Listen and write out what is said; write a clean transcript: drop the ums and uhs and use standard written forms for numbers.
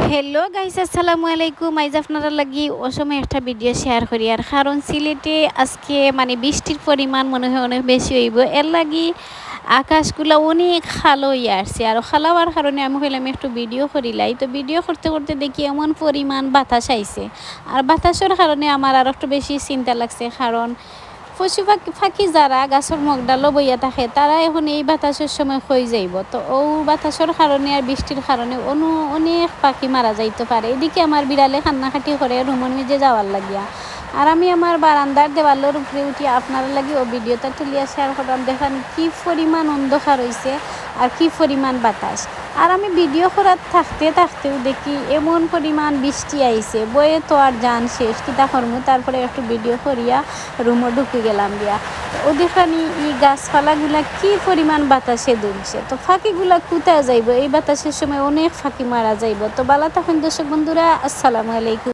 Hello guys, আসসালামু আলাইকুম। আইজ আপনারা লাগি অসময়ে একটা ভিডিও শেয়ার করি। আর কারণ সিলেটে আজকে মানে বৃষ্টির পরিমাণ মনে হয় অনেক বেশি হইব। এর লাগি আকাশগুলা অনেক খালো হইয়া আসছে। আর খালো হওয়ার কারণে আমি কইলাম একটু ভিডিও করিলাই। তো ভিডিও করতে করতে দেখি এমন পরিমাণ বাতাস আইছে। আর বাতাসের কারণে আমার আর একটু বেশি চিন্তা লাগছে, কারণ পশু পাখি যারা গাছের মগডালও বইয়া থাকে তারা এখন এই বাতাসের সময় হয়ে যাইব। তো ও বাতাসের কারণে আর বৃষ্টির কারণে অনেক পাখি মারা যাইতে পারে। এদিকে আমার বিড়ালে কান্নাকাটি করে রুমের মেঝে যাওয়ার লাগিয়া। আর আমি আমার বারান্দার দেওয়ালের উপরে উঠি আপনার লাগি ও ভিডিওটা তুলিয়া শেয়ার করলাম। দেখেন কি পরিমাণ অন্ধকার হয়েছে আর কি পরিমাণ বাতাস। আর আমি ভিডিও করার থাকতেও দেখি এমন পরিমাণ বৃষ্টি আইছে, বয়ে তো আর যান শেষ কিতা করমু। তারপরে একটু ভিডিও করিয়া রুমও ঢুকে গেলাম দিয়া। ওদেখানি এই গাছপালাগুলা কি পরিমাণ বাতাসে দুলছে। তো ফাঁকিগুলা কোথায় যাইব? এই বাতাসের সময় অনেক ফাঁকি মারা যাইব। তো বালা থাকেন দর্শক বন্ধুরা, আসসালামু আলাইকুম।